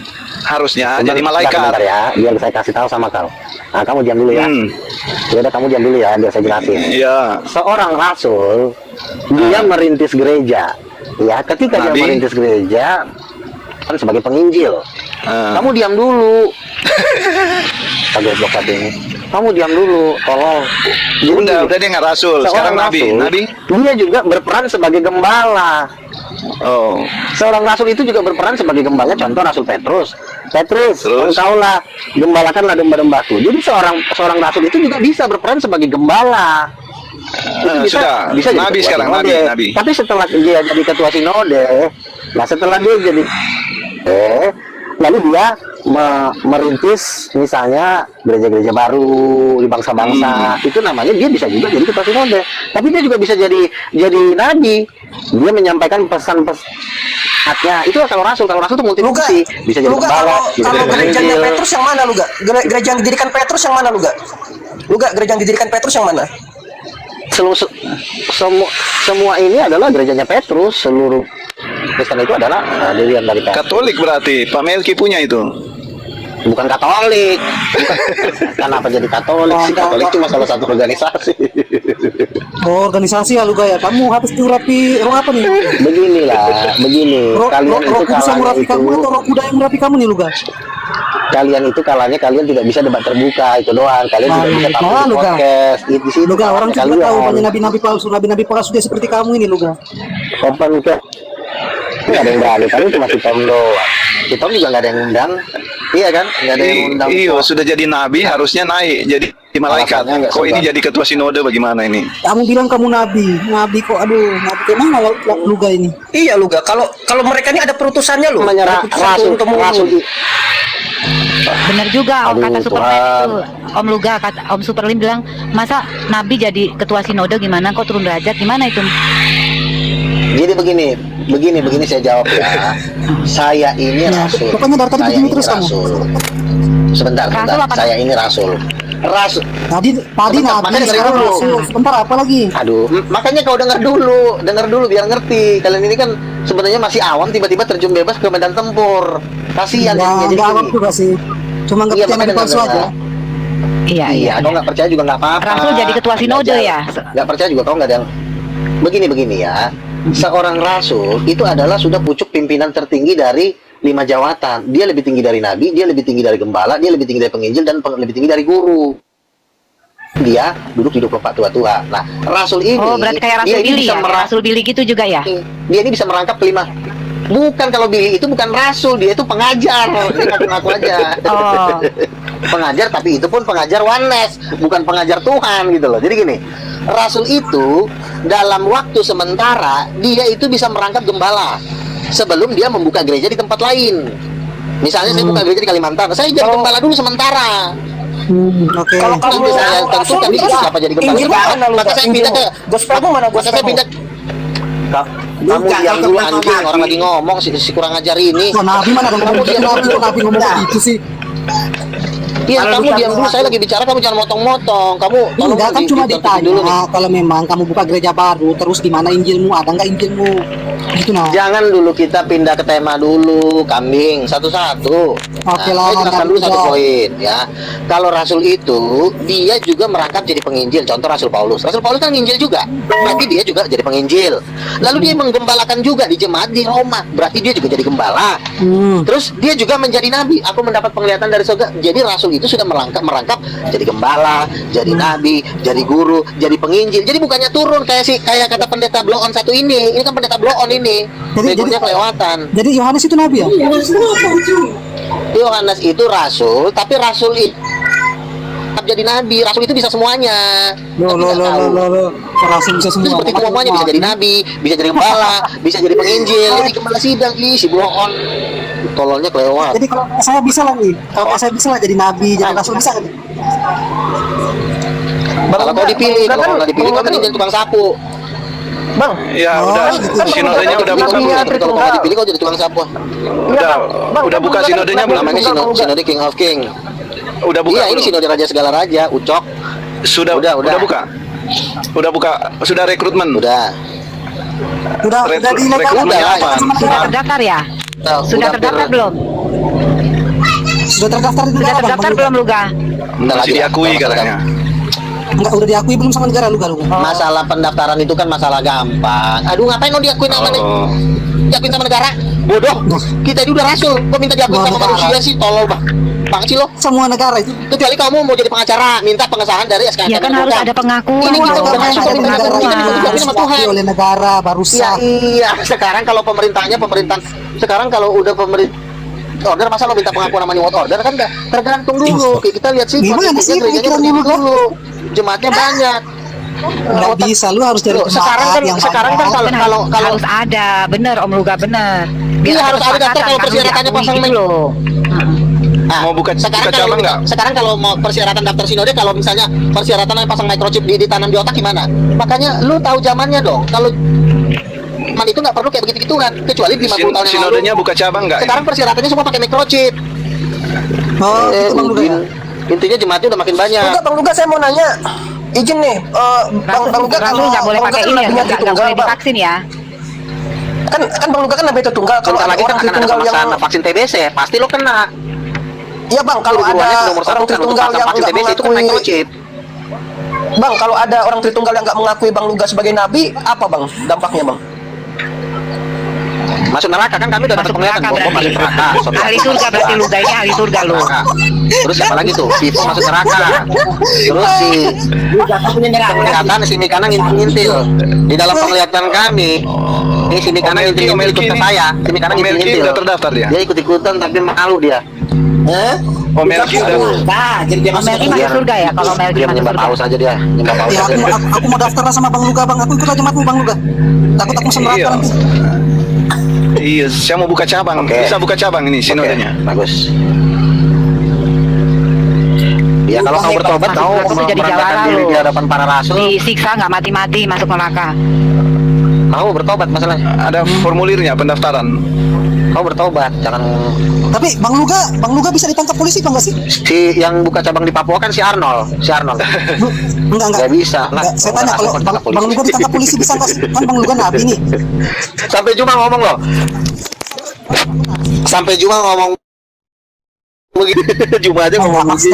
Harusnya jadi malaikat. Bentar ya, biar saya kasih tahu sama kau. Nah, kamu diam dulu ya. Ya udah, kamu diam dulu ya, biar saya jelasin. Iya. Seorang rasul, dia merintis gereja. Ya, ketika dia Nabi. merintis gereja kan sebagai penginjil. Kamu diam dulu. Agak blok ini. Kamu diam dulu, tolong. Jadi Udah dia nggak rasul. Sekarang seorang nabi. rasul, Nabi. dia juga berperan sebagai gembala. Oh. Seorang rasul itu juga berperan sebagai gembala. Contoh Rasul Petrus. Petrus, Terus? engkaulah gembalakanlah domba-dombaku. Jadi seorang rasul itu juga bisa berperan sebagai gembala. Itu Sudah. jadi Nabi ketua sekarang, sinode. nabi. Tapi setelah dia jadi ketua sinode, nah setelah dia jadi lalu dia merintis misalnya gereja-gereja baru di bangsa-bangsa, itu namanya dia bisa juga jadi ketua sinode. Tapi dia juga bisa jadi nabi. Dia menyampaikan pesan-pesannya. Itu kalau rasul itu multifungsi. Bisa jadi Luga, gembala, bisa kalau jadi gerejanya penginjil. Petrus yang mana, Luga? Gereja yang didirikan Petrus yang mana, Luga? Luga, gereja yang didirikan Petrus yang mana? Semua ini adalah gerejanya Petrus. Seluruh Kristen itu adalah dirian dari Petrus. Katolik berarti. Pak Melki punya itu. Bukan Katolik. Kenapa jadi Katolik sih? Katolik cuma salah satu organisasi. Oh, organisasi ya Luga ya. Kamu habis dirapi roh apa nih? Begini. Roh Kalian itu kudus yang merapi kamu kalanya atau roh kuda yang merapi kamu nih Luga? kalian tidak bisa debat terbuka, itu doang. Kalian tidak bisa tampil di Luga. podcast. Di sini Luga, orang juga kalian. tahu banyak nabi-nabi palsu dia seperti kamu ini Luga. Kapan Luga? Nggak ada yang berani, kali cuma si Tom doang. Si Tom juga nggak ada yang undang. Iya kan? Nggak ada yang undang. Iya, sudah jadi nabi harusnya naik jadi malaikat. Alasannya nggak Kok ini suka. jadi ketua sinode bagaimana ini? Kamu bilang kamu nabi kok, aduh, nabi kemana Luga ini? Iya, Luga. Kalau mereka ini ada perutusannya loh. Menyerah Ada perutusan rasul, turun-temurun. Bener juga Aduh, kata Superman Tuhan. itu. Om Luga, kata Om Superlim bilang, masa Nabi jadi ketua sinode gimana kok turun derajat, gimana itu? Jadi begini saya jawab ya. Saya ini rasul. Pokoknya dari tadi Saya begini ini terus kamu. rasul. Sebentar. Rasul apa? Saya ini rasul. Rasul. Tadi Sebentar, Nabi, makanya sekarang dulu. Rasul. Sebentar apa lagi? Aduh, makanya kau dengar dulu biar ngerti. Kalian ini kan sebenarnya masih awam, tiba-tiba terjun bebas ke medan tempur. Kasihan jadinya jadi Enggak awam gini. juga sih. Cuma nggak Iya, percaya makanya Nabi palsu dengar. aja. Iya, Iya, kau nggak percaya juga nggak apa-apa. Rasul jadi ketua sinode ya? Nggak percaya juga kau nggak ada yang begini ya. Seorang rasul itu adalah sudah pucuk pimpinan tertinggi dari 5 jawatan. Dia lebih tinggi dari nabi, dia lebih tinggi dari gembala, dia lebih tinggi dari penginjil dan lebih tinggi dari guru. Dia duduk di 24 tua-tua. Nah, rasul ini Oh, berarti kayak dia Rasul ini Billy bisa ya? Kayak Rasul Billy gitu juga ya? dia ini bisa merangkap kelima. Bukan, kalau Billy itu bukan rasul, dia itu pengajar. Dia ngaku-ngaku aja. Oh. Pengajar, tapi itu pun pengajar oneness, bukan pengajar Tuhan gitu loh. Jadi gini, rasul itu dalam waktu sementara dia itu bisa merangkap gembala sebelum dia membuka gereja di tempat lain. Misalnya saya buka gereja di Kalimantan, saya jadi gembala dulu sementara. Oke. Kalau kamu Nanti saya tentukan di situ siapa jadi gembala. Injil mana lu? Maka saya pindah ke gospelmu mana maka saya gospelmu? pindah. Kamu diam dulu anjing, orang lagi ngomong si kurang ajar ini. Kok Nabi mana dong? Kamu diam dulu. Nabi ngomong begitu sih. Iya, kamu diam dulu. Saya lagi bicara, kamu jangan motong-motong. Kamu tolong Enggak, kan cuma ditertibin dulu nih. ditanya kalau memang kamu buka gereja baru, terus di mana Injilmu, ada nggak Injilmu? Gitu nah. Jangan dulu kita pindah ke tema dulu, kambing satu-satu. Oke Nah, lah, saya jelaskan Nabi dulu satu juga. poin ya. Kalau rasul itu dia juga merangkap jadi penginjil. Contoh Rasul Paulus. Rasul Paulus kan nginjil juga. Berarti dia juga jadi penginjil. Lalu dia menggembalakan juga di jemaat di Roma. Berarti dia juga jadi gembala. Terus dia juga menjadi nabi. Aku mendapat penglihatan dari surga. Jadi rasul itu sudah merangkap jadi gembala, jadi nabi, jadi guru, jadi penginjil. Jadi bukannya turun kayak kata pendeta blow on satu ini. Ini kan pendeta blow on ini. Begonya kelewatan. Jadi Yohanes itu Nabi ya? Yohanes itu rasul, tapi rasul itu jadi nabi. Rasul itu bisa semuanya. Lo. Rasul bisa semua. Itu seperti semuanya, bisa jadi nabi, bisa jadi gembala, bisa jadi penginjil, jadi gembala sidang. Ih, si bohong. Tololnya kelewat. Jadi kalau saya bisa lagi, kalau saya bisa lah jadi Nabi, jadi Rasul bisa. Kalau kau dipilih, kalau nggak dipilih, kau kan jadi tukang sapu. Bang, Ya udah, sinodenya udah buka belum? Tapi kalau kau nggak dipilih, kau jadi tukang sapu. Udah buka sinodenya belum? Namanya sinode King of King. Udah buka Iya, ini belum? sinode raja segala raja, ucok. Sudah Udah. buka. Udah buka, sudah rekrutmen. Udah. Udah di Rekrutmennya apa? Sudah terdaftar ya? Sudah terdaftar belum? Sudah terdaftar di Sudah negara, terdaftar Bang? belum Luga? Masih diakui katanya. Enggak, udah diakui belum sama negara lu? Masalah pendaftaran itu kan masalah gampang. Aduh, ngapain mau diakuin sama Oh. diakuin sama negara? Bodoh. Kita ini udah rasul. Kok minta diakuin Wah, sama negara. manusia sih? Tolol banget sih lo. Semua negara itu. Kecuali kamu mau jadi pengacara, minta pengesahan dari SKK. Ya kan harus ada pengakuan. Ini kita dong, udah harus masuk ada ke negara, pengakuan. kita diakuin sama Tuhan. Diakui oleh negara baru Iya, sah. iya. Sekarang kalau pemerintahan sekarang kalau udah pemerintah order, masa lo minta pengakuan namanya what order kan enggak tergantung dulu. Kita lihat sih Gimana sih gerejanya pikiran berdiri lu, Kak? dulu. Jemaatnya banyak. Nggak bisa, lu harus jadi Loh, sekarang kan yang sekarang kan banyak. kalau Harus ada, bener Om Luga bener. Iya, harus ada daftar kalau kesepakatan, persyaratannya diakui pasang gitu loh. Nah, Mau buka sekarang cabang kalau nggak? sekarang kalau mau persyaratan daftar sinode, kalau misalnya persyaratannya pasang microchip ditanam di otak gimana? Makanya lu tahu zamannya dong. Kalau zaman itu nggak perlu kayak begitu-gituan, kecuali 50 tahun yang lalu. Sinodenya buka cabang nggak? Sekarang persyaratannya semua pakai microchip. Oh, itu Bang Luga ya? Intinya jemaatnya udah makin banyak. Bang Luga saya mau nanya. Izin nih, Bang Luga Rasul nggak boleh pakai ini ya, nggak boleh divaksin ya. Kan Bang Luga kan nabi Tritunggal. Kalau Bentar ada lagi orang kan akan ada Tritunggal yang pemasangan vaksin TBC, pasti lo kena. Iya Bang, kalau Guru-guruannya ada nomor satu orang kan untuk Tritunggal pasang yang vaksin nggak TBC itu kan mengakui, microchip. Bang, kalau ada orang Tritunggal yang nggak mengakui Bang Luga sebagai nabi, apa Bang dampaknya Bang? Masuk neraka kan, kami udah dapat Masuk penglihatan neraka bahwa masuk neraka. Ahli surga berarti Luga ini ahli surga lo. Terus siapa lagi tuh? Vivo masuk neraka. Terus si penglihatan si Mikana ngintil. Di dalam penglihatan kami, ini si Mikana ngintil ikut ke saya. Si Mikana Melki ngintil. udah terdaftar dia. Dia ikut-ikutan tapi malu dia. Oh, Melki udah. Om Melki masuk surga ya? Kalau Melki Dia masuk menyembah surga. paus aja dia. Menyembah paus Ya, aja. aku mau daftar sama Bang Luga, Bang. Aku ikut aja jemaatmu, Bang Luga. Takut aku masuk neraka Iya. nanti. Iya, saya mau buka cabang. Oke. Bisa buka cabang ini Oke, sinodenya. bagus. Ya kalau kau bertobat Masuk kau neraka jadi merendahkan jawara diri lo. di hadapan para rasul. Disiksa nggak mati-mati masuk neraka. Kau bertobat masalahnya. Ada formulirnya pendaftaran. Kau bertobat, jangan. Tapi Bang Luga bisa ditangkap polisi apa enggak sih? Si yang buka cabang di Papua kan si Arnold. Enggak. Nggak bisa. Enggak, saya tanya kalau Bang Luga ditangkap polisi bisa enggak sih? Kan Bang Luga nabi nih. Sampai Juma ngomong loh. Sampai Juma ngomong begitu. Juma aja ngomong begitu.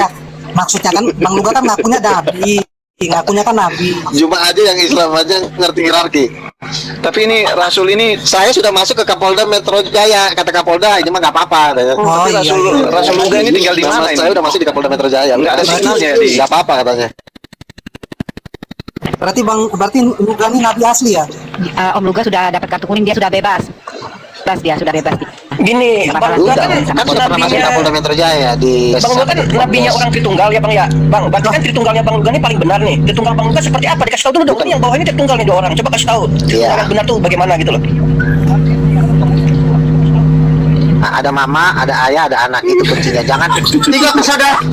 Maksudnya kan Bang Luga kan ngakunya nabi. Ngakunya kan nabi. Juma aja yang Islam aja ngerti hierarki. Tapi ini Rasul ini Saya sudah masuk ke Kapolda Metro Jaya. Kata Kapolda, ini mah nggak apa-apa. katanya. Oh tapi iya. Rasul Luga ini tinggal di mana ini? Saya udah masuk di Kapolda Metro Jaya. Nggak ada signalnya di. Nggak apa-apa katanya. Berarti Luga ini nabi asli ya? Om Luga sudah dapat kartu kuning, dia sudah bebas. Dia sudah bebas. Gini, Bang Luga Udah, kan kan sudah pernah masuk nabinya Kapolda Metro Jaya di. Bang Luga kan nabinya orang Tritunggal ya Bang ya. Bang, berarti kan Tritunggalnya Bang Luga ini paling benar nih. Tritunggal Bang Luga seperti apa? Dikasih tahu dulu dong. Ini yang bawah ini Tritunggal nih 2 orang. Coba kasih tahu. Tritunggal yang benar tuh bagaimana gitu loh. Nah, ada mama, ada ayah, ada anak, itu kuncinya. Jangan 3 kesadaran,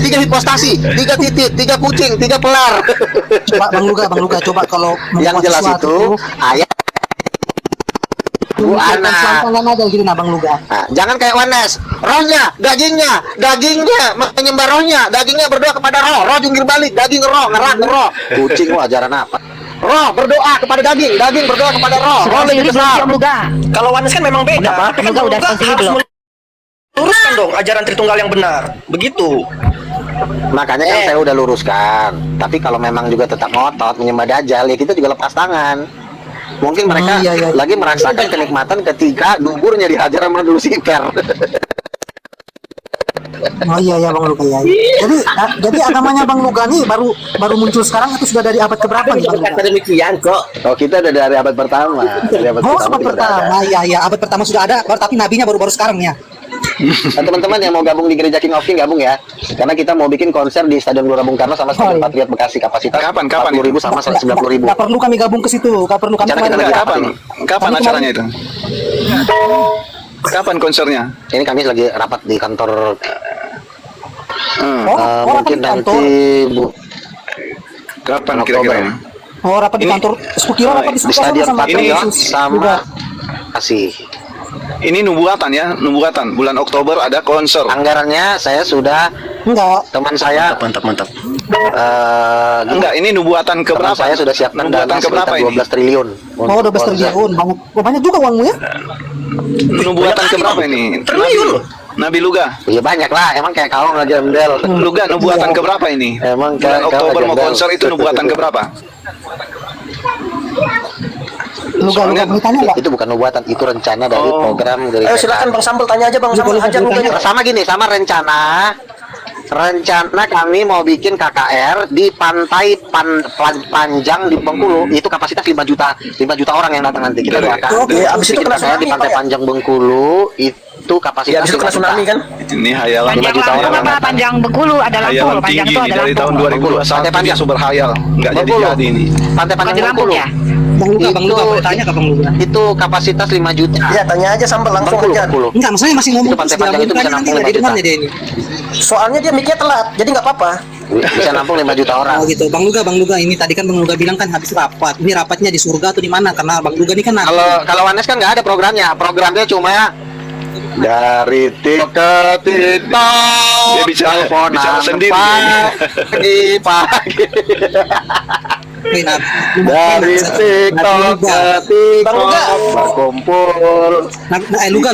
3 hipostasi, 3 titik, 3 kucing, 3 pelar. Coba Bang Luga coba kalau Yang membuat jelas sesuatu, itu ayah, bu anak. pelan-pelan aja gitu nah Bang Luga. Nah, jangan kayak Wanes, rohnya, dagingnya menyembah rohnya, dagingnya berdoa kepada roh jungkir balik, daging roh, ngerak roh. Kucing lu ajaran apa? Roh berdoa kepada daging berdoa kepada roh lebih besar. Om Luga. Kalau Wanes kan memang beda. Udah, Tapi kan Luga Bang udah Luga konsili harus belum? meluruskan dong ajaran Tritunggal yang benar. Begitu. Makanya kan saya udah luruskan. Tapi kalau memang juga tetap ngotot menyembah dajjal, ya kita juga lepas tangan. Mungkin mereka iya. lagi merasakan kenikmatan ketika duburnya dihajar sama Lucifer. Oh iya Bang Luga ya. Jadi agamanya Bang Luga nih baru muncul sekarang atau sudah dari abad keberapa nih Bang Luga? Demikian kok. Oh, kita ada dari abad pertama. Dari abad Oh, abad kita udah ada. pertama. Iya, abad pertama sudah ada, tapi nabinya baru skara ya. Nah, teman-teman yang mau gabung di Gereja King of King gabung ya. Karena kita mau bikin konser di Stadion Gelora Bung Karno sama Stadion Oh, iya. Patriot Bekasi, kapasitas Kapan 40.000 sama 190.000. Nggak perlu kami gabung ke situ, nggak perlu kami Rencana kita kemarin. lagi kapan? Kapan Kami acaranya itu? Kapan konsernya? Ini kami lagi rapat di kantor. Oh, rapat Mungkin di kantor. nanti Kapan Oktober. kira-kira? Oh, rapat di Ini- kantor. Kukira rapat di di Stadion sama Patriot Yesus sama juga. Bekasi. Ini nubuatan ya, nubuatan. Bulan Oktober ada konser. Anggarannya saya sudah Enggak. teman saya Mantap. Enggak, ini nubuatan teman keberapa? saya sudah siapkan Nubuatan dana keberapa sekitar ini? 12 triliun. Oh, 12 triliun. Banyak juga uangmu ya? Nubuatan keberapa ini? Triliun loh. Nabi Luga. Iya banyak lah, emang kayak kau aja Mdel. Luga nubuatan keberapa ini? Emang Bulan kau Oktober aja mau Mdel. konser itu nubuatan keberapa? Luga Soalnya- mau tanya enggak? Itu bukan nubuatan, itu rencana dari Oh. program dari Ayo silakan Bang Sambel tanya aja Bang Sambel aja Luganya. sama gini, sama rencana kami mau bikin KKR di pantai Panjang di Bengkulu. Itu kapasitas 5 juta orang yang datang nanti. Kita doakan. Oke, abis itu Bikin kena KKR tsunami, di pantai Pak, ya? Panjang Bengkulu itu kapasitas Ya abis itu 5 kena juta. tsunami kan? Ini hayalan. Panjang juta lampung orang apa datang. panjang Bengkulu ada lampung. Hayalan Panjang tinggi itu nih ada dari tahun lampung. 2021 Pantai dia Panjang. super hayal. Enggak Bengkulu. jadi-jadi ini. Pantai Panjang Di lampung Bengkulu. ya. Bang Luga boleh tanya ke Bang Luga. Itu kapasitas 5 juta. Ya tanya aja Sambel langsung Bengkulu, aja. Bengkulu. Enggak, maksudnya masih ngomong Itu pantai Panjang itu bisa nanti nampung enggak 5 juta. didengarnya dia ini. Soalnya dia mic-nya telat, jadi nggak apa-apa. Bisa nampung 5 juta orang. Oh gitu, Bang Luga ini tadi kan Bang Luga bilang kan habis rapat. Ini rapatnya di surga atau di mana? Karena Bang Luga ini kan Kalau Wanes kan nggak ada programnya. Programnya cuma dari titik ke titik. Dia bicara sendiri. Pagi. Dari TikTok ke Bang Luga. TikTok berkumpul. Luga.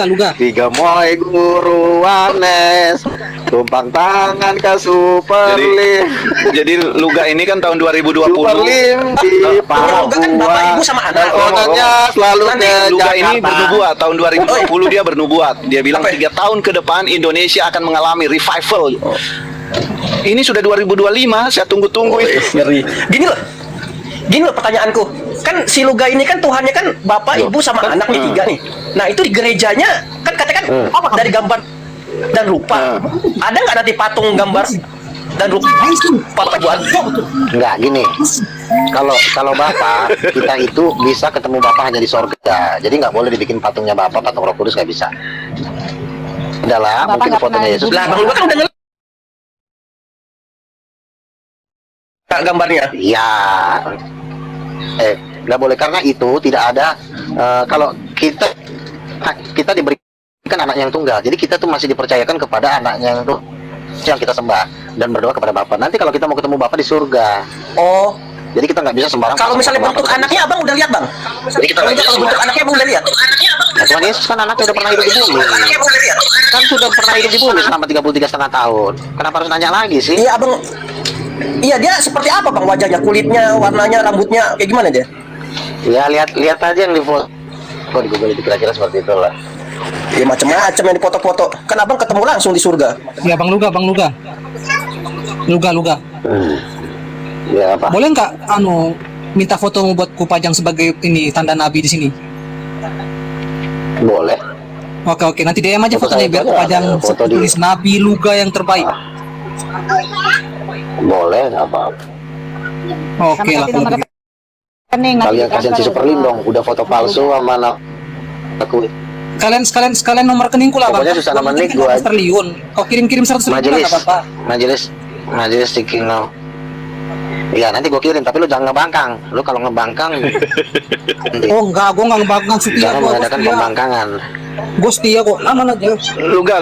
Luga. Tiga moy guru Wanes. Tumpang tangan ke Super Jadi, Lim. jadi Luga ini kan tahun 2020. Super Lim di Luga kan bapak ibu sama anak. Teleponannya selalu Nanti ke Luga ini Jakarta. bernubuat tahun 2020 dia bernubuat. Dia bilang 3 tahun ke depan Indonesia akan mengalami revival. Ini sudah 2025, saya tunggu-tunggu itu. Ngeri. Gini loh pertanyaanku. Kan si Luga ini kan Tuhannya kan bapak, ibu sama anak nih 3 nih. Nah itu di gerejanya kan katakan apa dari gambar dan rupa. Ada nggak nanti patung gambar dan rupa papa buat? Enggak gini. Kalau Bapak kita itu bisa ketemu Bapak hanya di sorga. Jadi nggak boleh dibikin patungnya Bapak, patung Roh Kudus nggak bisa. adalah Bapak mungkin nggak fotonya pernah Yesus. lihat. Lah Bang Luga kan udah gambarnya. Ya, nggak boleh karena itu tidak ada kalau kita diberikan anaknya yang tunggal, jadi kita tuh masih dipercayakan kepada anaknya yang kita sembah dan berdoa kepada Bapa. Nanti kalau kita mau ketemu Bapa di surga, Oh, jadi kita nggak bisa sembarang. kalau misalnya pasang bentuk Bapa. anaknya Abang udah lihat Bang? Jadi kita nggak bisa Kalau bentuk anaknya Abang udah lihat? Nah, Tuhan Yesus kan anaknya udah pernah hidup di bumi, kan sudah pernah hidup di bumi selama 33,5 tahun. Kenapa harus nanya lagi sih? Iya Abang. Iya dia seperti apa Bang wajahnya, kulitnya, warnanya, rambutnya, kayak gimana dia? Ya lihat aja yang di foto di Google itu kira-kira seperti itulah. Ya macam-macam yang dipoto-foto. Kan Abang ketemu langsung di surga. Ya Bang Luga. Luga. Ya apa? Boleh nggak minta foto buat kupajang sebagai ini tanda nabi di sini? Boleh. Oke, nanti DM aja Foto fotonya saya biar aja, kupajang foto di- tulis Nabi Luga yang terbaik. Boleh, nggak apa-apa. Oke lah. Sama nomor rekening nanti Kalian kasihan si transfer. Superlin dong, udah foto palsu sama aku. Kalian nomor rekeningku lah Bang. Pokoknya susah nama nik gua. Triliun. Kau kirim 100 ribu Majelis, nggak apa-apa. majelis seeking now. Iya nanti gue kirim, tapi lu jangan ngebangkang. Lu kalau ngebangkang, nanti Oh enggak, gua nggak ngebangkang setia jangan gua mengadakan setia. pembangkangan. Gua setia kok. Aman aja. Luga,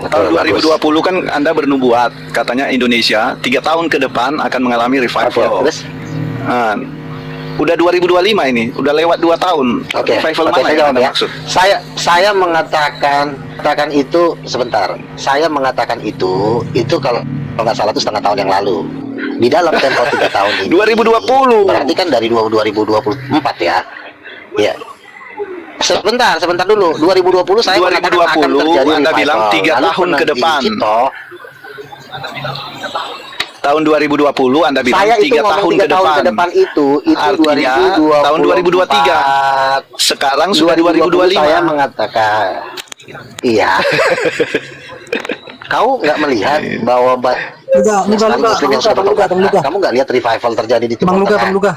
tahun Bagus. 2020 kan Anda bernubuat, katanya Indonesia 3 tahun ke depan akan mengalami Oke, revival. terus? Nah, udah 2025 ini, udah lewat 2 tahun. Oke, Revival oke, mana saya yang jawab Anda ya. maksud? Saya mengatakan itu sebentar. Saya mengatakan itu kalau nggak salah itu setengah tahun yang lalu. Di dalam tempo 3 tahun ini. 2020. Berarti kan dari 2024 ya. Iya. Sebentar dulu. 2020 saya mengatakan akan 2020 terjadi Anda revival. bilang 3 Lalu tahun ke depan. Cito, Tahun 2020 Anda bilang saya 3 itu ngomong tahun 3 ke tahun depan. ke depan itu Artinya, 2024. tahun 2023. Sekarang sudah 2025. Saya mengatakan iya. Kau nggak melihat bahwa kamu nggak lihat revival terjadi di Timur Tengah? Bang Luga.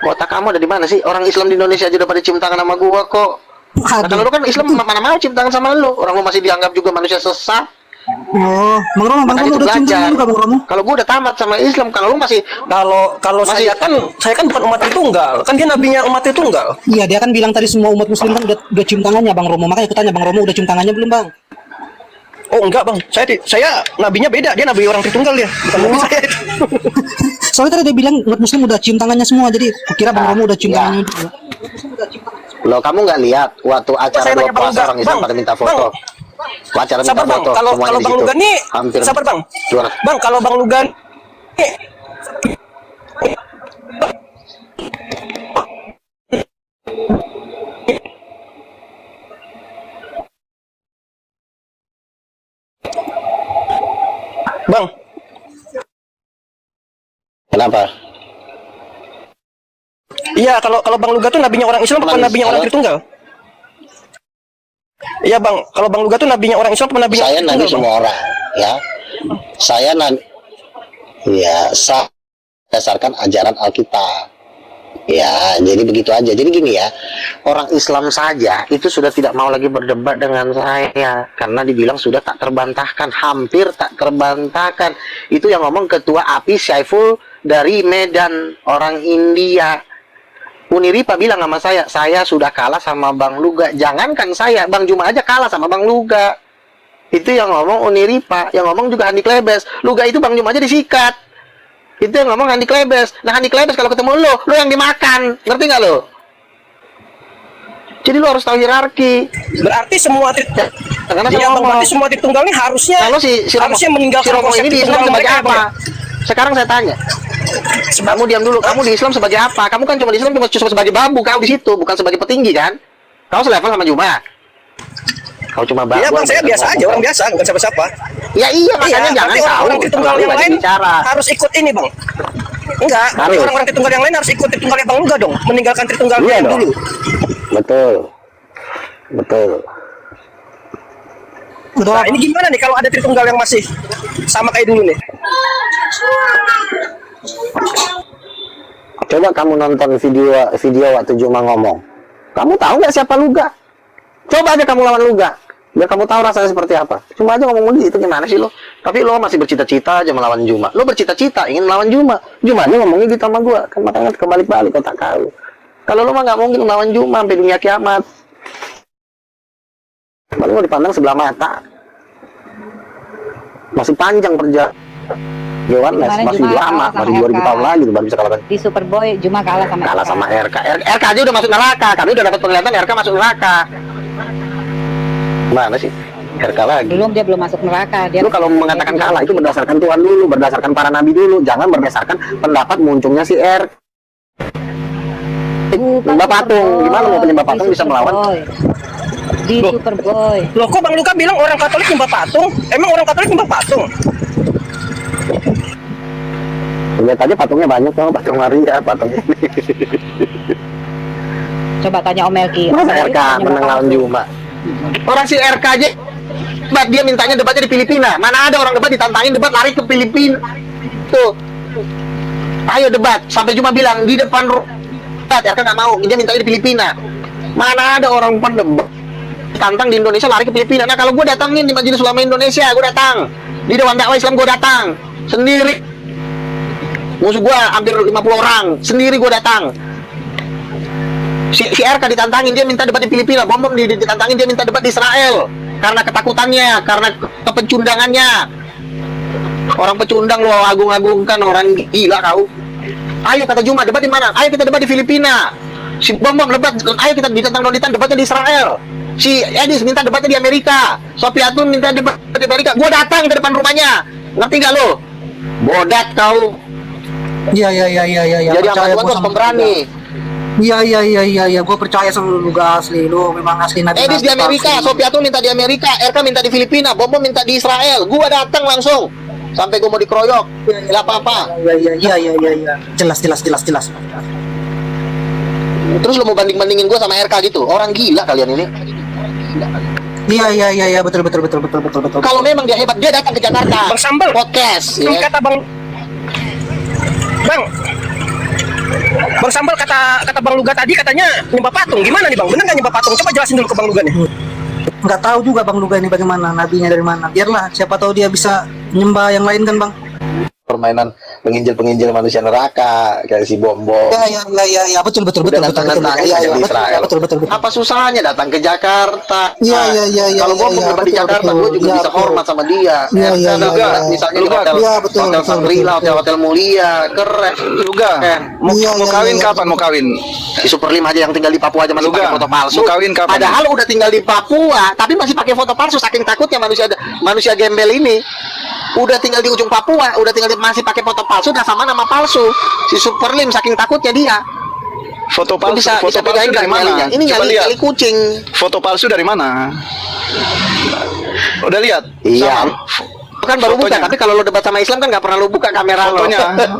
Kota kamu ada di mana sih? Orang Islam di Indonesia aja udah pada cium tangan sama gua kok. Nah, kalau lu kan Islam mana mau cium tangan sama lu? Orang lu masih dianggap juga manusia sesat. Oh, Bang Romo Makanya itu udah cinta belajar. juga Bang Romo. Kalau gua udah tamat sama Islam, kalau lu masih Kalau Masih- saya kan bukan umat Tritunggal. Kan dia nabinya umat Tritunggal. Iya, dia kan bilang tadi semua umat muslim kan udah cium tangannya Bang Romo. Makanya aku tanya Bang Romo udah cium tangannya belum, Bang? Oh enggak Bang, saya nabinya beda. Dia nabi orang Tritunggal ya. Bukan nabi saya. Soalnya tadi dia bilang umat muslim udah cium tangannya semua. Jadi kukira Bang Romo udah cium Iya. tangannya juga. lo kamu nggak lihat waktu acara Saya 2 nanya Bang puasa Luga. orang Islam Bang, pada minta foto. Acara minta Sabar Bang, foto kalau semuanya di Bang situ. Luga nih Hampir sabar Bang. 200. Bang, kalau Bang Luga nih Bang, Kenapa? iya kalau Bang Luga tuh nabinya orang Islam bukan Bang, nabinya orang halo? Tritunggal. Iya Bang, kalau Bang Luga tuh nabinya orang Islam bukan nabinya Saya orang nabi Tritunggal, Bang. semua orang, ya. Saya berdasarkan ajaran Alkitab. Ya, jadi begitu aja. Jadi gini ya, orang Islam saja itu sudah tidak mau lagi berdebat dengan saya karena dibilang sudah tak terbantahkan, hampir tak terbantahkan. Itu yang ngomong Ketua API Syaiful dari Medan, orang India. Uniripa bilang sama saya sudah kalah sama Bang Luga. Jangankan saya, Bang Juma aja kalah sama Bang Luga. Itu yang ngomong Uniripa, yang ngomong juga Handi Klebes. Luga itu Bang Juma aja disikat. Itu yang ngomong Handi Klebes. Nah Handi Klebes kalau ketemu lo yang dimakan. Ngerti nggak lo? Jadi lo harus tahu hierarki. Berarti semua Karena Iya, saya Bang, ngomong, berarti semua Tritunggal ini harusnya kalau si Romo, harusnya meninggalkan si Romo konsep ini di Islam Tritunggal sebagai mereka, Bang, apa? ya? Sekarang saya tanya. Kamu diam dulu. Kamu di Islam sebagai apa? Kamu kan cuma di Islam cuma sebagai bambu. Kau di situ bukan sebagai petinggi kan? Kau selevel sama Juma. Kau cuma bambu. Iya Bang, saya biasa aja, orang biasa, bukan siapa-siapa. Ya iya, makanya Iya, jangan berarti tahu. orang-orang Tritunggal yang lain bicara. harus ikut ini Bang. Enggak, berarti Harus. orang-orang Tritunggal yang lain harus ikut Tritunggalnya Bang Luga dong, meninggalkan Tritunggal Iya yang dong. dulu. Betul. Betul. Nah, ini gimana nih kalau ada Tritunggal yang masih sama kayak dulu nih? Coba kamu nonton video waktu Juma ngomong. Kamu tahu nggak siapa Luga? Coba aja kamu lawan Luga. Biar kamu tahu rasanya seperti apa. Cuma aja ngomong begitu, gimana sih lo? Tapi lo masih bercita-cita aja melawan Juma. Lo bercita-cita ingin melawan Juma. Jumanya ngomongnya gitu sama gua. Kan makanya kebalik-balik otak kau. Kalau lo mah nggak mungkin melawan Juma sampai dunia kiamat. Paling mau dipandang sebelah mata. Masih panjang perjalanan. Kemarin Masih Juma lama, kalah sama masih 2000 RK. tahun lagi tuh baru bisa kalahkan. Di Superboy Juma kalah sama Kalah RK. sama RK. RK aja udah masuk neraka. Kami udah dapat penglihatan RK masuk neraka. Mana sih? RK lagi. Dia belum masuk neraka. Dia Lu kalau mengatakan kalah itu berdasarkan Tuhan dulu, berdasarkan para nabi dulu, jangan berdasarkan pendapat muncungnya si R. Nyembah patung, gimana mau penyembah patung bisa melawan? Di Superboy. Loh kok Bang Luka bilang orang Katolik nyembah patung? Emang orang Katolik nyembah patung? Lihat aja patungnya banyak tuh, patung Maria, patung ini. Coba tanya Om Melki. Masa RK menang lawan Juma? Orang si RK aja debat, dia mintanya debatnya di Filipina. Mana ada orang debat ditantangin debat lari ke Filipina. Tuh. Ayo debat, sampai Juma bilang di depan debat, RK nggak mau, dia mintanya di Filipina. Mana ada orang pendebat tantang di Indonesia lari ke Filipina. Nah kalau gue datangin di Majelis Ulama Indonesia, gue datang. Di Dewan Dakwah Islam gue datang sendiri. Musuh gue hampir 50 orang, sendiri gue datang. Si RK ditantangin, dia minta debat di Filipina. Bom ditantangin, dia minta debat di Israel karena ketakutannya, karena kepecundangannya. Orang pecundang lo agung-agungkan, orang gila kau. Ayo kata Juma, debat di mana? Ayo kita debat di Filipina. Si Bom debat, ayo kita ditantang Donitan debatnya di Israel. Si Edis minta debatnya di Amerika. Sofiatun minta debat di Amerika. Gua datang ke depan rumahnya. Ngerti gak lo? Bodat kau. Iya. Jadi Percaya apa gua gua sama pemberani. Iya. Gue percaya sama lu gak asli. Lu memang asli nabi. Edis di Amerika, Sofiatun minta di Amerika, RK minta di Filipina, Bom minta di Israel. Gua datang langsung. Sampai gua mau dikeroyok. Gak apa-apa. Iya. Jelas. Terus lo mau banding-bandingin gua sama RK gitu? Orang gila kalian ini. Iya, betul. Kalau memang dia hebat, dia datang ke Jakarta. Bang Sambal. Podcast. Ini Ya. kata Bang Sambal kata Bang Luga tadi katanya nyembah patung. Gimana nih Bang? Bener nggak nyembah patung? Coba jelasin dulu ke Bang Luga nih. Nggak tahu juga Bang Luga ini bagaimana, nabinya dari mana. Biarlah, siapa tahu dia bisa nyembah yang lain kan Bang. Permainan penginjil manusia neraka kayak si Bom. Iya, betul. Udah datang-datangin aja di Israel. Betul. Apa susahnya datang ke Jakarta? Iya. Kalau Bom debat di Jakarta, gue juga bisa hormat sama dia. Iya. Misalnya di hotel, Iya, betul. hotel Shangri-La, hotel mulia, keren. Luga, mau Iya, kawin iya. kapan mau kawin? Si Super Lim aja yang tinggal di Papua aja masih Luga, pakai foto palsu. mau kawin kapan? Padahal udah tinggal di Papua, tapi masih pakai foto palsu saking takutnya manusia gembel ini. Udah tinggal di ujung Papua, masih pakai foto palsu dan sama nama palsu. Si Super Lim saking takutnya dia. Foto palsu, Bisa foto palsu pegain dari nggak mana? nyalinya? Ini Coba lihat. nyali kucing. Foto palsu dari mana? Udah lihat? Iya. Sama. Kan baru buka, Fotonya. tapi kalau lo debat sama Islam kan nggak pernah lo buka kamera lo.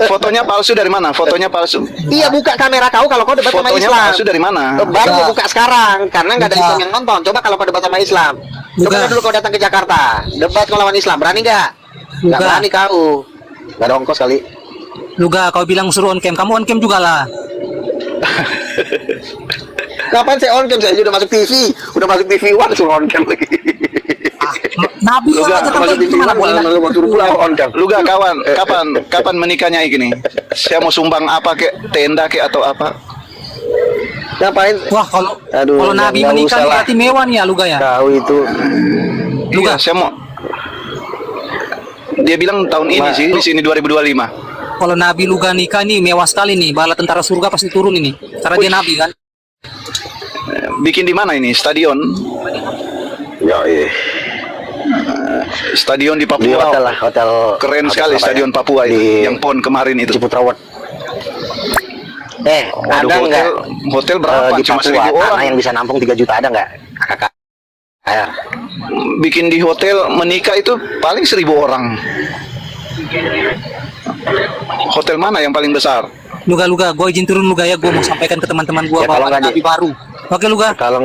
Fotonya palsu dari mana? Fotonya palsu. Iya, buka kamera kau kalau kau debat sama Fotonya Islam. palsu dari mana? Baru mau buka sekarang karena nggak ada Buka. Islam yang nonton. Coba kalau kau debat sama Islam. Coba Buka. dulu kau datang ke Jakarta, debat kau lawan Islam, berani nggak? Nggak Buka. berani kau. Nggak ada ongkos kali. Luga, kau bilang suruh on cam, kamu on cam juga lah. Kapan saya on cam? Saya udah masuk TV, udah masuk TV One suruh on cam lagi. Nabi Luga, aja kan Masuk TV gimana boleh? One suruh pulang on cam. Luga kawan, kapan menikahnya gini? Saya mau sumbang apa kek, tenda kek atau apa? Ngapain? Wah, kalau Aduh, kalau Nabi nggak menikah usah lah. berarti mewah nih ya Luga ya. Kau itu Luga, saya mau. Dia bilang tahun ini sih, di sini 2025. Kalau Nabi Luga nikah nih mewah sekali nih. Bala tentara surga pasti turun ini. Karena dia Nabi kan. Bikin di mana ini? Stadion? ya Stadion di di Papua. hotel lah, hotel Keren hotel sekali apa Stadion ya? Papua itu, Di yang PON kemarin itu. Ciputra World. Waduh, ada nggak hotel berapa? di Cuma Papua 1.000 tanah orang. yang bisa nampung 3 juta ada nggak? Kakak. Bikin di hotel menikah itu paling 1.000 orang. Hotel mana yang paling besar? Luga, gue izin turun Luga ya. Gue mau sampaikan ke teman-teman gue Ya, kalau bahwa nggak ada Nabi di- baru. Oke Luga. Kalau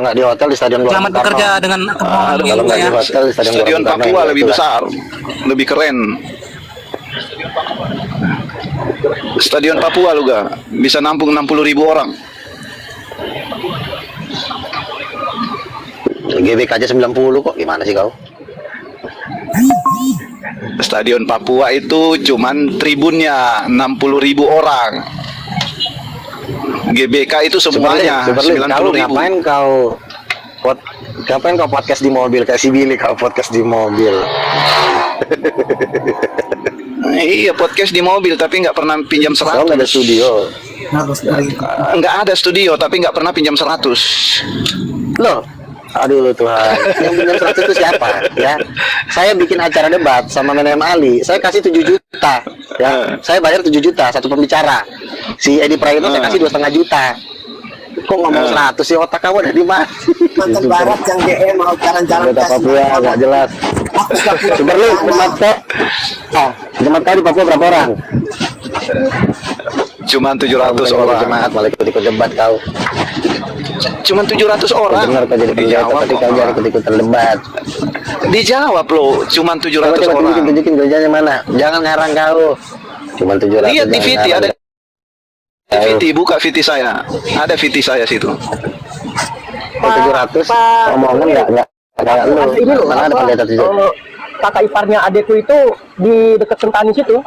nggak di hotel di Stadion Gelora Selamat Bung Karno. bekerja dengan kemauan Kalau Luga nggak di ya. hotel di Stadion, Stadion Gelora Bung Karno Papua yang lebih itu lah. besar, lebih keren. Stadion Papua juga bisa nampung 60.000 orang. GBK aja 90 kok, gimana sih kau? Stadion Papua itu cuman tribunnya 60.000 orang. GBK itu semuanya Superlim, 90.000. Ngapain kau podcast di mobil kayak si Billy kau podcast di mobil? Iya, podcast di mobil tapi nggak pernah pinjam Kau nggak ada 100. studio. Nggak ada studio tapi nggak pernah pinjam 100. Loh, aduh Tuhan, yang pinjam 100 itu siapa? Ya, saya bikin acara debat sama Menem Ali, saya kasih 7 juta, ya, saya bayar 7 juta satu pembicara. Si Edi Prayitno saya kasih 2,5 juta. Kok ngomong 100 sih, otak kamu ada di mana? Mantan Barat yang DM mau jalan-jalan Kota Papua nggak jelas. Superlim, jemaat kau di Papua berapa orang? Cuman 700 Kau orang. jemaat malah ikut debat kau. Cuman 700 orang. Dengar kau jadi pendeta, Dijawab tapi kok, kau jangan Pak. ikut debat. Dijawab loh, cuman 700 Coba orang. tunjukin gerejanya mana? Jangan ngarang kau. Cuma 700. Lihat di jangan VT ngarang. ada VT, buka VT saya. Ada VT saya situ. 700 omongan nggak kayak lu. Ini loh, Mana ada apa, pendeta 700? kakak iparnya adekku itu di dekat Sentani situ.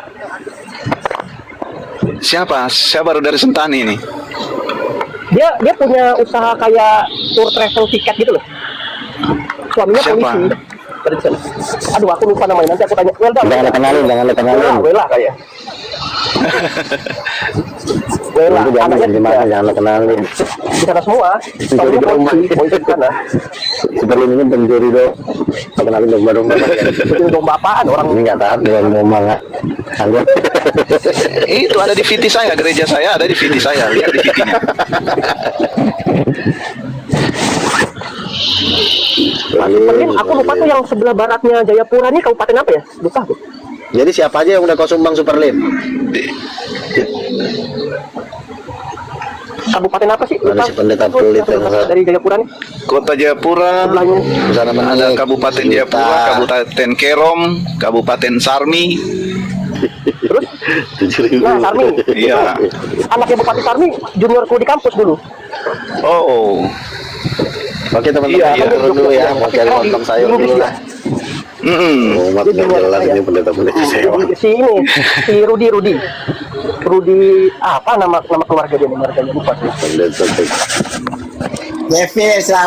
Siapa? Saya baru dari Sentani ini. Dia punya usaha kayak tour travel tiket gitu loh. Suaminya Siapa? polisi. Dari sana. Aduh, aku lupa namanya. Nanti aku tanya. Jangan lo kenalin, jangan lo kenalin. Wela kayak. Wela, Itu jangan anaknya jadi tiga. mana, jangan lo kenalin. Di sana semua. Suaminya polisi di sana. Superlim ini pencuri dong. Lo kenalin domba-domba. Itu domba apaan orang? Ini nggak taat dengan domba nggak. Anggur. Itu ada di VT saya, gereja saya ada di VT saya. Lihat di VT-nya. Superlim, aku lupa tuh yang sebelah baratnya Jayapura ini kabupaten apa ya? Lupa aku. Jadi siapa aja yang udah kau sumbang Superlim? Kabupaten apa sih? Mana si pendeta pelit yang Dari Jayapura nih. Kota Jayapura, Sebelahnya. Sana ada menaik. Kabupaten Juta. Jayapura, Kabupaten Kerom, Kabupaten Sarmi. Terus? 7.000. Nah, Sarmi. Iya. Anaknya Bupati Sarmi, juniorku di kampus dulu. Oh, Oke teman-teman, Iya, kita turun dulu ya. Mau cari lontong sayur dulu lah. Oh, umat nggak jelas ini pendeta-pendeta sewa. Si ini, si Rudi apa nama keluarga dia? Keluarganya lupa. Pendeta. Jeffy, selamat